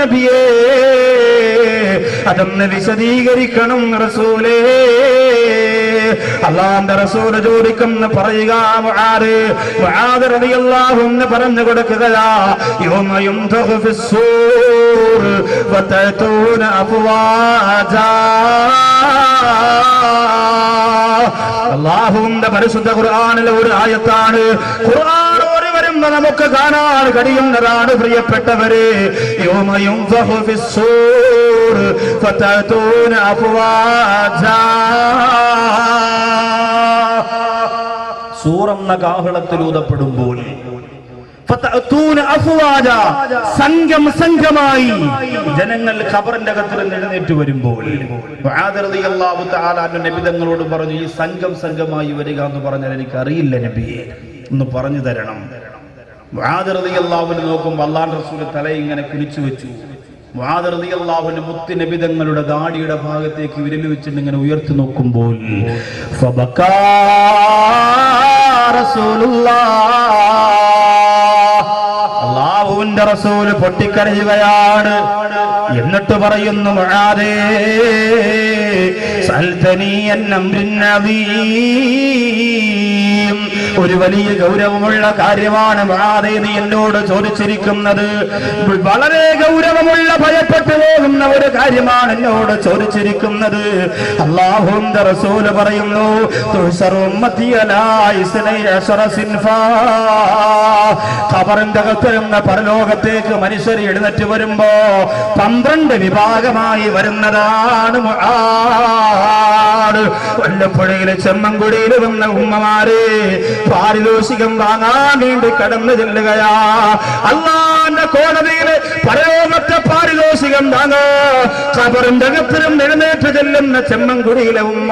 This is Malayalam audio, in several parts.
നബിയേ, അതൊന്ന് വിശദീകരിക്കണം റസൂലേ. അല്ലാഹുവിന്റെ റസൂൽ ചോദിക്കുന്ന പറയുക, മുആദ് റളിയല്ലാഹു അൻഹു പറഞ്ഞു കൊടുക്കുകയാ, യൗമ യുൻഫഖു ഫിസ്സൂർ വതഅതൂന അഫ്വാജാ. അല്ലാഹുവിന്റെ പരിശുദ്ധ ഖുർആനിലെ ഒരു ആയത്താണ്. ഖുർആൻ ഓടി വരുമ്പോൾ നമുക്ക് കാണാൻ കഴിയുന്നതാണ് പ്രിയപ്പെട്ടവരെ. യൗമ യുൻഫഖു ഫിസ്സൂർ വതഅതൂന അഫ്വാജാ. സൂറെന്ന കാഹളത്തിൽ ഊതപ്പെടുമ്പോൾ സംഘം സംഘമായി ജനങ്ങൾ ഖബറിന്റെ അകത്ത് നിന്ന് എഴുന്നേറ്റ് വരുമ്പോൾ നബി തങ്ങളോട് പറഞ്ഞു, ഈ സംഘം സംഘമായി വരിക എന്ന് പറഞ്ഞാൽ എനിക്ക് അറിയില്ല നബിയെ, ഒന്ന് പറഞ്ഞു തരണം. മുആദ് റളിയല്ലാഹു അൻഹു നോക്കുമ്പോൾ അല്ലാഹുവിന്റെ റസൂൽ തല ഇങ്ങനെ കുനിച്ചു വെച്ചു. മുആദ് റളിയല്ലാഹു അൻഹു മുത്ത് നബി തങ്ങളുടെ ദാടിയുടെ ഭാഗത്തേക്ക് വിരൽ വെച്ചിട്ട് ഇങ്ങനെ ഉയർത്തി നോക്കുമ്പോൾ ഫബകാ റസൂലുള്ളാഹ്, അല്ലാഹുവിന്റെ റസൂൽ പൊട്ടിക്കരയുകയാണ്. എന്നിട്ട് പറയുന്നു, മുആദേ സൽതനി അൻ അംരിൻ അദീം, ഒരു വലിയ ഗൗരവമുള്ള കാര്യമാണ് മുആദേ നീ എന്നോട് ചോദിച്ചിരിക്കുന്നത്. വളരെ ഗൗരവമുള്ള ഭയപ്പെട്ടു പോകുന്ന ഒരു കാര്യമാണ് എന്നോട് ചോദിച്ചിരിക്കുന്നത്. അല്ലാഹുവിന്റെ റസൂൽ പറയുന്നു, ഖബറിന്റെ അകത്തുന്ന പരലോകത്തേക്ക് മനുഷ്യർ എഴുന്നേറ്റ് വരുമ്പോ 12 വിഭാഗമായി വരുന്നതാണ് മുആദ്. വല്ലപ്പുഴയിലെ ചെമ്മൻകുടിയിൽ വന്ന ഉമ്മമാരെ പാരിതോഷികം വാങ്ങാൻ വേണ്ടി കടന്നു ചെല്ലുകയാ. അല്ലാഹുവിന്റെ കോടതിയിലെ പരലോകത്തെ പാരിതോഷികം വാങ്ങാ ഖബറിന്റെ അകത്തിലും എഴുന്നേറ്റ് ചെല്ലുന്ന ചെമ്മൻകുടിയിലെ ഉമ്മ.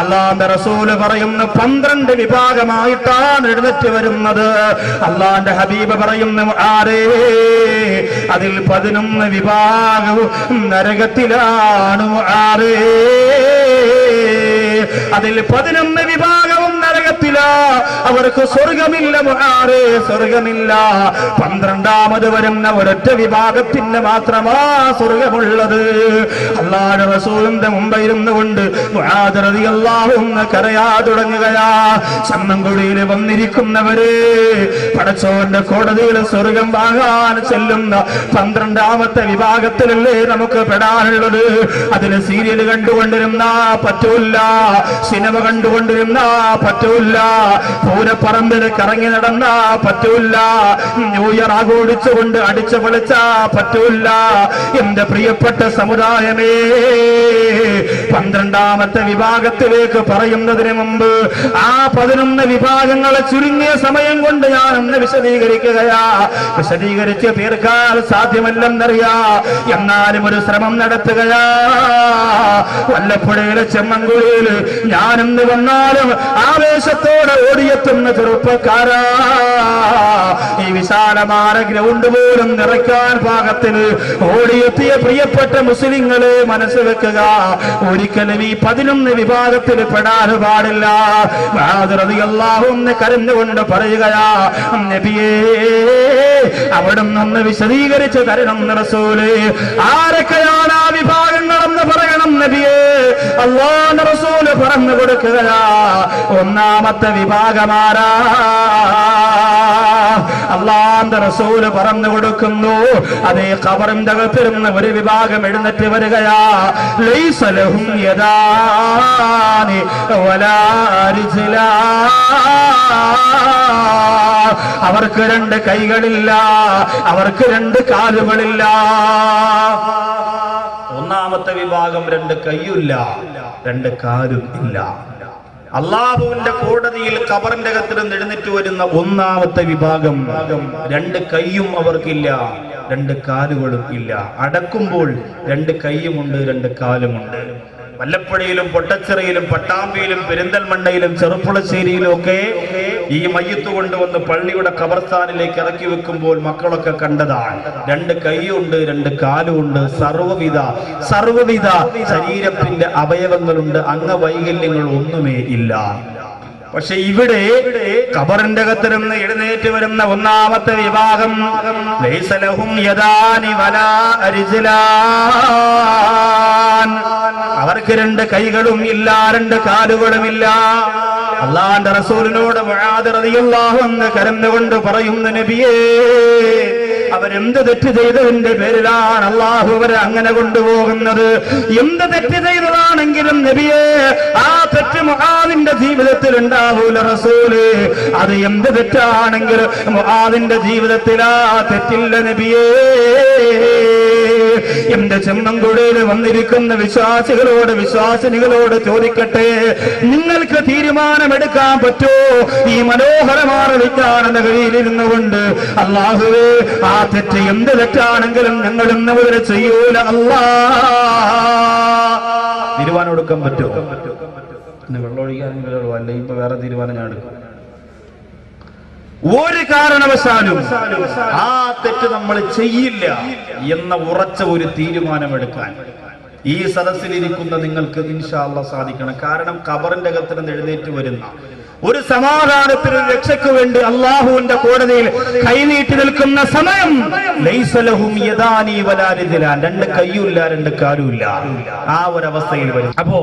അല്ലാഹുവിന്റെ റസൂല് പറയുന്നു, 12 വിഭാഗമായിട്ടാണ് എഴുന്നേറ്റ് വരുന്നത്. അല്ലാഹുവിന്റെ ഹബീബ് പറയുന്നു, ആരേ അതിൽ 11 വിഭാഗവും നരകത്തിലാണ്. ആരേ അതിൽ 11 വിഭാഗവും നരകത്തിലാ, അവർക്ക് സ്വർഗമില്ല. മുആദേ സ്വർഗമില്ല. 12ാമത് വരുന്ന ഒരൊറ്റ വിഭാഗത്തിന് മാത്രമാ സ്വർഗമുള്ളത്. അല്ലാഹുവിന്റെ റസൂലിന്റെ മുമ്പിരുന്നു കൊണ്ട് മുആദ് റളിയല്ലാഹു അൻഹു കരയാ തുടങ്ങുകയാ. ചെമ്മൻകുടിയിൽ വന്നിരിക്കുന്നവരെ, പടച്ചോന്റെ കോടതിയിൽ സ്വർഗം വാങ്ങാൻ ചെല്ലുന്ന 12ാമത്തെ വിഭാഗത്തിലല്ലേ നമുക്ക് പെടാനുള്ളത്. അതിന് സീരിയൽ കണ്ടുകൊണ്ടിരുന്ന പറ്റൂല്ല, സിനിമ കണ്ടുകൊണ്ടിരുന്ന പറ്റൂല്ല, പൂരപ്പറമ്പിൽ കറങ്ങി നടന്ന പറ്റൂല്ല, ന്യൂ ഇയർ ആഘോഷിച്ചുകൊണ്ട് അടിച്ചു പൊളിച്ച പറ്റൂല്ല. എന്റെ പ്രിയപ്പെട്ട സമുദായമേ, 12ാമത്തെ വിഭാഗത്തിലേക്ക് പറയുന്നതിന് മുമ്പ് ആ 11 വിഭാഗങ്ങളെ ചുരുങ്ങിയ സമയം കൊണ്ട് ഞാൻ ഒന്ന് വിശദീകരിക്കുകയാ. വിശദീകരിച്ച് തീർക്കാൻ സാധ്യമല്ലെന്നറിയാ, എന്നാലും ഒരു ശ്രമം നടത്തുകയാ. വല്ലപ്പുഴയിലെ ചെമ്മൻകുടിയിൽ ഞാനെന്ന് വന്നാലും ആവേശത്തോടെ ഓടിയെത്തുന്ന ചെറുപ്പക്കാരാ, ഈ വിശാലമായ ഗ്രൗണ്ട് പോലും നിറയ്ക്കാൻ പാകത്തിൽ ഓടിയെത്തിയ പ്രിയപ്പെട്ട മുസ്ലിങ്ങളെ മനസ്സ് വെക്കുക, ഒരിക്കലും ഈ 11 വിഭാഗത്തിൽ പെടാൻ പാടില്ല. മുആദ് റളിയല്ലാഹു അൻഹു കരഞ്ഞുകൊണ്ട് പറയുകയാ, നബിയേ അവിടുന്ന് ഒന്ന് വിശദീകരിച്ച് തരണം റസൂലേ. ആരൊക്കെയാണ് ആ വിഭാഗങ്ങളെന്ന് പറയണം നബിയേ. അല്ലാഹുവിന്റെ റസൂൽ പറഞ്ഞു കൊടുക്കുകയാ, 1ാമത്തെ വിഭാഗമാരാ. അല്ലാഹുവിന്റെ റസൂൽ പറഞ്ഞു കൊടുക്കുന്നു, അതേ ഖബറിന്റെ അകത്തിരുന്ന ഒരു വിഭാഗം എഴുന്നേറ്റ് വരികയാ. ലൈസ ലഹും യദാനി വലാ റിജ്ലാ, അവർക്ക് 2 കൈകളില്ല, അവർക്ക് 2 കാലുകളില്ല. 1ാമത്തെ വിഭാഗം 2 കൈയില്ല, 2 കാലും ഇല്ല. അല്ലാഹുവിന്റെ കോടതിയിൽ ഖബറിന്റെ അകത്ത് നിന്ന് എഴുന്നേറ്റ് വരുന്ന 1ാമത്തെ വിഭാഗം 2 കൈയും അവർക്കില്ല, 2 കാലുകളും ഇല്ല. അടക്കുമ്പോൾ 2 കൈയുമുണ്ട്, 2 കാലുമുണ്ട്. വല്ലപ്പുഴയിലും പൊട്ടച്ചിറയിലും പട്ടാമ്പിയിലും പെരിന്തൽമണ്ണയിലും ചെറുപ്പുളശ്ശേരിയിലും ഒക്കെ ഈ മയ്യത്ത് കൊണ്ടുവന്ന് പള്ളിയുടെ ഖബർസ്ഥാനിലേക്ക് ഇറക്കി വെക്കുമ്പോൾ മക്കളൊക്കെ കണ്ടതാണ്. 2 കൈയുണ്ട്, 2 കാലുണ്ട്, സർവ്വവിധ ശരീരത്തിന്റെ അവയവങ്ങളുണ്ട്, അംഗവൈകല്യങ്ങൾ ഒന്നുമേ ഇല്ല. പക്ഷെ ഇവിടെ ഖബറിന്റെ അകത്തിരുന്ന് എഴുന്നേറ്റ് വരുന്ന ഒന്നാമത്തെ വിഭാഗം ലൈസ ലഹും യദാനി വലാ റിജ്ലാൻ, അവർക്ക് രണ്ട് കൈകളും ഇല്ല, രണ്ട് കാലുകളും ഇല്ല. അല്ലാഹുവിന്റെ റസൂലിനോട് മുആദ് റളിയല്ലാഹു അൻഹു കരഞ്ഞുകൊണ്ട് പറയുന്നു, നബിയേ, അവരെന്ത് തെറ്റ് ചെയ്തതിന്റെ പേരിലാണ് അള്ളാഹു അവരെ അങ്ങനെ കൊണ്ടുപോകുന്നത്? എന്ത് തെറ്റ് ചെയ്തതാണെങ്കിലും നബിയേ, ആ തെറ്റ് മുആദിന്റെ ജീവിതത്തിൽ ഉണ്ടാവൂല റസൂല്. അത് എന്ത് തെറ്റാണെങ്കിലും മുആദിന്റെ ജീവിതത്തിൽ ആ തെറ്റില്ല നബിയേ. എന്റെ ചെമ്മൻകുടിയിൽ വന്നിരിക്കുന്ന വിശ്വാസിനികളോട് ചോദിക്കട്ടെ, നിങ്ങൾക്ക് തീരുമാനമെടുക്കാൻ പറ്റോ? ഈ മനോഹരമായ വിജ്ഞാന നഗരിയിലിരുന്നു കൊണ്ട് അല്ലാഹുവേ, ആ തെറ്റ് എന്ത് തെറ്റാണെങ്കിലും ഞങ്ങൾ ഇന്നവരെ ചെയ്യൂല അല്ലാ. തീരുമാനം എടുക്കാൻ പറ്റോ? വെള്ളമൊഴിക്കാനെങ്കിലും അല്ലെങ്കിൽ ഇപ്പൊ വേറെ തീരുമാനം ഞാൻ എടുക്കും. ഒരു കാരണവശാലും ആ തെറ്റ് നമ്മൾ ചെയ്യില്ല എന്ന ഉറച്ച ഒരു തീരുമാനമെടുക്കാൻ ഈ സദസ്സിലിരിക്കുന്ന നിങ്ങൾക്ക് ഇൻഷാ അല്ലാഹ് സാധിക്കണം. കാരണം ഖബറിന്റെ അകത്ത് നിന്ന് എഴുന്നേറ്റ് വരുന്ന ഒരു സമാധാനത്തിന് രക്ഷയ്ക്ക് വേണ്ടി അള്ളാഹുവിന്റെ കോടതിയിൽ കൈനീട്ടി നിൽക്കുന്ന സമയം ലൈസ ലഹും യദാനി വലാ റിജ്ലാൻ, രണ്ട് കൈയുമില്ല, രണ്ട് കാലുമില്ല. ആ ഒരു അവസ്ഥയിൽ വരും. അപ്പോ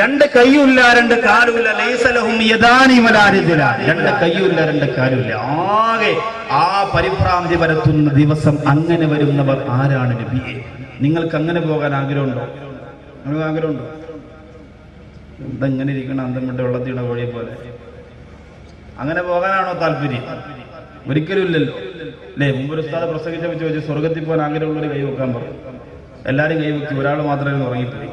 രണ്ട് കൈയുമില്ല, രണ്ട് കാലുമില്ല, ലൈസ ലഹും യദാനി വലാ റിജ്ലാൻ, രണ്ട് കൈയുമില്ല, രണ്ട് കാലുമില്ല. ആകെ ആ പരിഭ്രാന്തി പരത്തുന്ന ദിവസം അങ്ങനെ വരുന്നവർ ആരാണ് നബിയെ? നിങ്ങൾക്ക് അങ്ങനെ പോകാൻ ആഗ്രഹമുണ്ടോ? നിങ്ങൾക്ക് ആഗ്രഹമുണ്ടോ? ഇതെങ്ങനെ ഇരിക്കണം, അന്തം വിട്ട് വെള്ളത്തിയുടെ വഴിയെ പോലെ അങ്ങനെ പോകാനാണോ താല്പര്യം? ഒരിക്കലും ഇല്ലല്ലോ അല്ലേ? മുമ്പൊരു ഉസ്താദ് പ്രസംഗിച്ചപ്പോൾ ചോദിച്ചു, സ്വർഗത്തിൽ പോകാൻ ആഗ്രഹമുള്ളവർ കൈവെക്കാൻ പറഞ്ഞു. എല്ലാവരും കൈവെക്കി, ഒരാൾ മാത്രമേ ഉറങ്ങിപ്പോയി.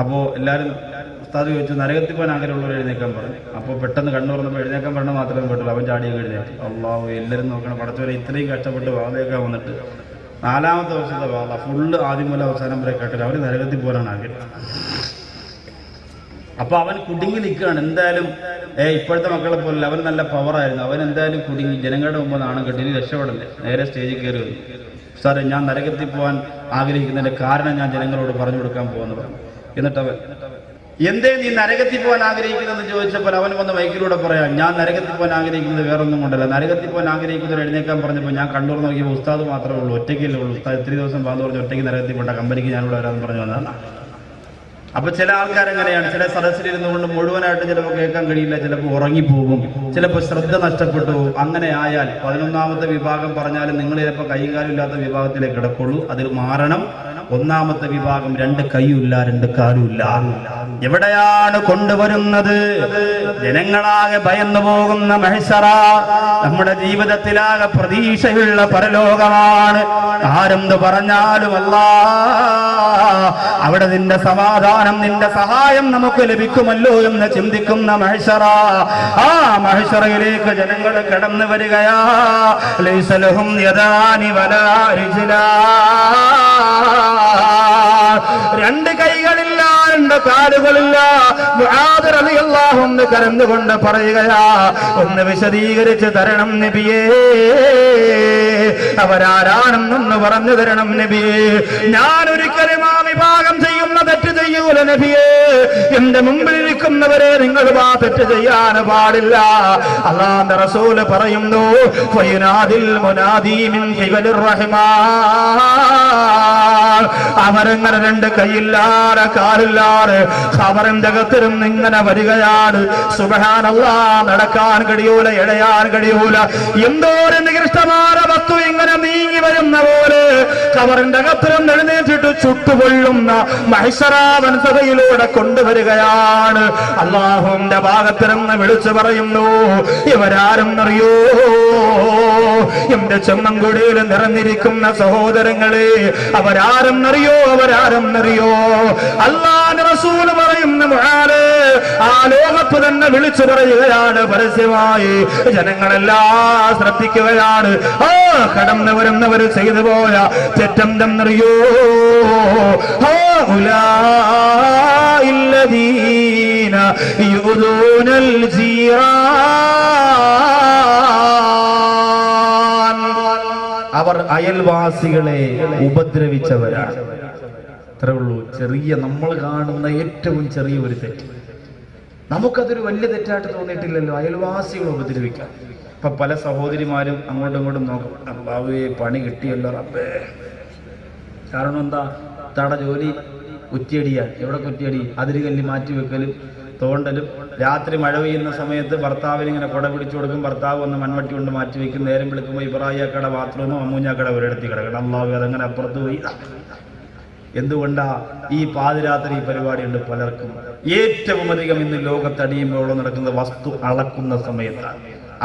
അപ്പോൾ എല്ലാവരും ഉസ്താദ് ചോദിച്ചു, നരകത്തിൽ പോകാൻ ആഗ്രഹമുള്ളവർ എഴുന്നേക്കാൻ പറഞ്ഞു. അപ്പോൾ പെട്ടെന്ന് കണ്ണു തുറന്നപ്പോൾ എഴുന്നേക്കാൻ പറഞ്ഞാൽ മാത്രമേ പറ്റുള്ളൂ. അവൻ ചാടിയൊക്കെ എഴുന്നേറ്റ്. അല്ലാഹു, എല്ലാവരും നോക്കണം, പടച്ചവരെ ഇത്രയും കഷ്ടപ്പെട്ട് വാതയൊക്കെ വന്നിട്ട് 4-ാമത്തെ വർഷത്തെ വാള ഫുള്ള് ആദ്യം മുതൽ അവസാനം വരെ കേട്ടില്ല. അവർ നരകത്തിൽ പോകാനാണ് ആഗ്രഹം. അപ്പൊ അവൻ കുടുങ്ങി നിൽക്കുകയാണ്. എന്തായാലും ഇപ്പോഴത്തെ മക്കളെ പോലല്ല, അവൻ നല്ല പവറായിരുന്നു. അവൻ എന്തായാലും കുടുങ്ങി, ജനങ്ങളുടെ മുമ്പ് നാണം കെട്ടി, ഇനി രക്ഷപ്പെടല്ലേ. നേരെ സ്റ്റേജിൽ കയറി വന്നു, സാറേ ഞാൻ നരകത്തിൽ പോകാൻ ആഗ്രഹിക്കുന്നതിന്റെ കാരണം ഞാൻ ജനങ്ങളോട് പറഞ്ഞു കൊടുക്കാൻ പോകുന്നു പറഞ്ഞു. എന്നിട്ട് അവൻ, എന്തേ നീ നരകത്തിൽ പോകാൻ ആഗ്രഹിക്കുന്നതെന്ന് ചോദിച്ചപ്പോൾ അവൻ വന്ന് മൈക്കിലൂടെ പറയാം, ഞാൻ നരകത്തിൽ പോകാൻ ആഗ്രഹിക്കുന്നത് വേറൊന്നും കൊണ്ടല്ല. നരകത്തിൽ പോകാൻ ആഗ്രഹിക്കുന്നവർ എഴുന്നേക്കാൻ പറഞ്ഞപ്പോൾ ഞാൻ കണ്ണൂർ നോക്കിയപ്പോൾ ഉസ്താദ് മാത്രമേ ഉള്ളൂ, ഒറ്റയ്ക്കല്ലേ ഉള്ളൂ. ഉസ്താദ് ഇത്രയും ദിവസം പാന്ന് പറഞ്ഞ് ഒറ്റയ്ക്ക് നരകത്തിൽ പോണ്ട, കമ്പനിക്ക് ഞാനിവിടെ വരാമെന്ന് പറഞ്ഞു വന്നതാണ്. അപ്പൊ ചില ആൾക്കാരെങ്ങനെയാണ്, ചില സദസ്സിലിരുന്നു കൊണ്ട് മുഴുവനായിട്ട് ചിലപ്പോൾ കേൾക്കാൻ കഴിയില്ല, ചിലപ്പോൾ ഉറങ്ങിപ്പോകും, ചിലപ്പോൾ ശ്രദ്ധ നഷ്ടപ്പെട്ടു പോകും. അങ്ങനെ ആയാൽ 11-ാമത്തെ വിഭാഗം പറഞ്ഞാലും നിങ്ങൾ ചിലപ്പോൾ കൈകാലില്ലാത്ത വിഭാഗത്തിലേക്ക് കിടക്കുള്ളൂ. അതിൽ മാറണം. 1-ാമത്തെ വിഭാഗം രണ്ട് കൈയില്ല, രണ്ട് കാലുമില്ല. എവിടെയാണ് കൊണ്ടുവരുന്നത്? ജനങ്ങളാകെ ഭയന്നു പോകുന്ന മഹ്ശറ, നമ്മുടെ ജീവിതത്തിലാകെ പ്രതീക്ഷയുള്ള പരലോകമാണ്. ആരെന്ത് പറഞ്ഞാലും അല്ലാഹ് അവിടെ നിന്റെ സമാധാനം, നിന്റെ സഹായം നമുക്ക് ലഭിക്കുമല്ലോ എന്ന് ചിന്തിക്കുന്ന മഹ്ശറ, ആ മഹ്ശറയിലേക്ക് ജനങ്ങൾ കടന്നു വരികയാ. ലൈസ ലഹും യദാനി വലാ റിജ്ലാൻ, രണ്ട് കൈകളില്ല, രണ്ട് കാലുകളില്ല. മുആദ് റളിയല്ലാഹു അൻഹു കരഞ്ഞുകൊണ്ട് പറയുകയാ, ഒന്ന് വിശദീകരിച്ച് തരണം നബിയേ, അവരാരാണെന്നൊന്ന് പറഞ്ഞു തരണം നബിയേ. ഞാൻ ഒരിക്കലും ആ വിഭാഗം ചെയ്യുന്ന തെറ്റ് ചെയ്യൂല നബിയേ. എന്റെ മുമ്പിൽ ഇരിക്കുന്നവരെ നിങ്ങൾ ആ തെറ്റ് ചെയ്യാൻ പാടില്ല. അല്ലാഹുവിന്റെ റസൂൽ പറയുന്നു, ഫയുനാദിൽ മുനാദി മിൻ ഖിബലിർ റഹ്മാൻ, അവരങ്ങനെ രണ്ട് കൈയില്ലാതെ കാലില്ലാതെ ഖബറിന്റെ അകത്തിരുന്ന് ഇങ്ങനെ വരികയാണ്. സുബ്ഹാനല്ലാഹ്, നടക്കാൻ കഴിയൂല, ഇടയാൻ കഴിയൂല. എന്തോ ഒരു നികൃഷ്ടമായ വസ്തു ഇങ്ങനെ നീങ്ങി വരുന്ന പോലെ ഖബറിന്റെ അകത്തിരുന്ന് എഴുന്നേറ്റിട്ട് ചുട്ടുപൊള്ളുന്ന മഹ്ശറാവൻസതയിലൂടെ കൊണ്ടുവരികയാണ്. അല്ലാഹുവിന്റെ ഭാഗത്തിരുന്ന് വിളിച്ചു പറയുന്നു, ഇവരാരെന്നറിയോ? എന്റെ ചെമ്മൻകുടിയിൽ നിറഞ്ഞിരിക്കുന്ന സഹോദരങ്ങളെ, അവരാരെന്നറിയോ? അവരാരെന്നറിയോ? അല്ലാഹുവിന്റെ റസൂൽ പറയുന്ന മുആദ് ആ ലോകത്ത് തന്നെ വിളിച്ചു പറയുകയാണ് പരസ്യമായി. ജനങ്ങളെല്ലാം ശ്രദ്ധിക്കുകയാണ്. ആ കടന്നു വരുന്നവർ ചെയ്തു പോയ തെറ്റെന്തെന്നറിയോ? ഹൗലാഇല്ലദീന യുദൂനൽ ജീറാൻ, അവർ അയൽവാസികളെ ഉപദ്രവിച്ചവരാണ്. അത്രേ ഉള്ളൂ. ചെറിയ, നമ്മൾ കാണുന്ന ഏറ്റവും ചെറിയ ഒരു തെറ്റ്, നമുക്കതൊരു വലിയ തെറ്റായിട്ട് തോന്നിയിട്ടില്ലല്ലോ അയൽവാസികളെ ഉപദ്രവിക്കാൻ. ഇപ്പൊ പല സഹോദരിമാരും അങ്ങോട്ടും ഇങ്ങോട്ടും നോക്കും, അള്ളാഹുവേ പണി കിട്ടിയല്ലോ റബ്ബേ. കാരണം എന്താ? തട ജോലി കുറ്റിയടിയാണ്. എവിടെ കുറ്റിയടി? അതിരുകല്ല് മാറ്റിവെക്കലും തോണ്ടലും. രാത്രി മഴ പെയ്യുന്ന സമയത്ത് ഭർത്താവിന് ഇങ്ങനെ കുട പിടിച്ചു കൊടുക്കും, ഭർത്താവ് വന്ന് മൺവട്ടി കൊണ്ട് മാറ്റി വെക്കും. നേരം വിളിക്കുമ്പോൾ ഇബ്രാഹിക്കട ബാത്റൂമോ അമ്മൂഞ്ഞാക്കട ഒരിടത്തി കിടക്കണം. അള്ളാഹു അതങ്ങനെ അപ്പുറത്ത് പോയി. എന്തുകൊണ്ടാ? ഈ പാതിരാത്രി ഈ പരിപാടിയുണ്ട് പലർക്കും. ഏറ്റവും അധികം ഇന്ന് ലോകത്തടിയുമ്പോൾ നടക്കുന്നത് വസ്തു അളക്കുന്ന സമയത്താണ്.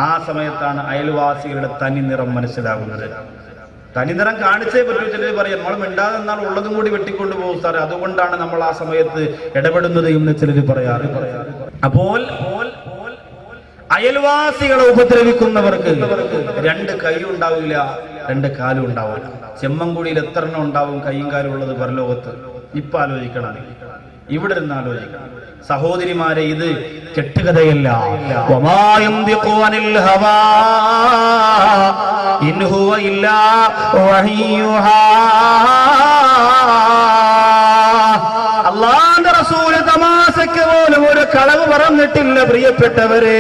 ആ സമയത്താണ് അയൽവാസികളുടെ തനി നിറം മനസ്സിലാകുന്നത്. തനിനിറം കാണിച്ചേ പറ്റൂ. ചിലർ പറയാം നമ്മൾ മിണ്ടാതെ എന്നാൽ ഉള്ളതും കൂടി വെട്ടിക്കൊണ്ടു പോകും സാറേ, അതുകൊണ്ടാണ് നമ്മൾ ആ സമയത്ത് ഇടപെടുന്നത് എന്ന് ചിലർ പറയാറ്. അപ്പോൾ അയൽവാസികളെ ഉപദ്രവിക്കുന്നവർക്ക് രണ്ട് കൈ ഉണ്ടാവില്ല, രണ്ട് കാലും ഉണ്ടാവില്ല. ചെമ്മൻകുടിയിൽ എത്ര എണ്ണം ഉണ്ടാവും കൈയും കാലും ഉള്ളത് പരലോകത്ത്? ഇപ്പൊ ആലോചിക്കണം, ഇവിടെ നിന്ന് ആലോചിക്കണം. സഹോദരിമാരെ, ഇത് കെട്ടുകഥയല്ല. അല്ലാഹുവിന്റെ റസൂൽ തമാശക്ക് പോലും ഒരു കളവ് പറഞ്ഞിട്ടില്ല. പ്രിയപ്പെട്ടവരെ,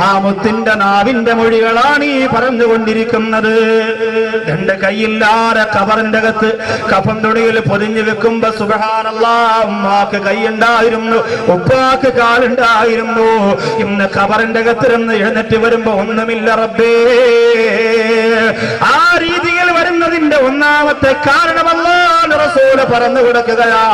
ആ മുത്തിന്റെ നാവിന്റെ മൊഴികളാണ് ഈ പറഞ്ഞുകൊണ്ടിരിക്കുന്നത്. രണ്ട് കൈയില്ലാതെ ഖബറിന്റെ അകത്ത് കഫൻ തുണിയിൽ പൊതിഞ്ഞു വെക്കുമ്പോ സുബ്ഹാനല്ലാഹ്, ഉമ്മാക്ക് കൈയുണ്ടായിരുന്നു, ഉപ്പാക്ക് കാലുണ്ടായിരുന്നു. ഇന്ന് ഖബറിന്റെ അകത്തിരുന്ന് എഴുന്നേറ്റ് വരുമ്പോ ഒന്നുമില്ല റബ്ബേ. ആ രീതിയിൽ വരുന്നതിന്റെ ഒന്നാമത്തെ കാരണം അല്ലാഹുവിന്റെ റസൂൽ പറഞ്ഞു കൊടുക്കുകയാ.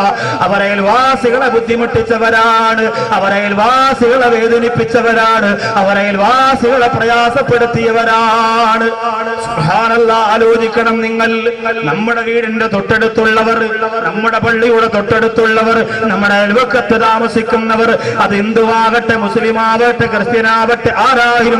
അവരയൽവാസികളെ ബുദ്ധിമുട്ടിച്ചവരാണ്, അവരയൽവാസികളെ വേദനിപ്പിച്ചവരാണ്, അവരയൽവാസികളെ പ്രയാസപ്പെടുത്തിയവരാണ്. സുബ്ഹാനല്ലാഹ്, ആലോചിക്കണം നിങ്ങൾ. നമ്മുടെ വീടിന്റെ തൊട്ടടുത്തുള്ളവർ, നമ്മുടെ പള്ളിയുടെ തൊട്ടടുത്തുള്ളവർ, നമ്മുടെ അയൽവക്കത്ത് താമസിക്കുന്നവർ, അത് ഹിന്ദുവാകട്ടെ മുസ്ലിമാവട്ടെ ക്രിസ്ത്യനാവട്ടെ ആരായിരുന്നു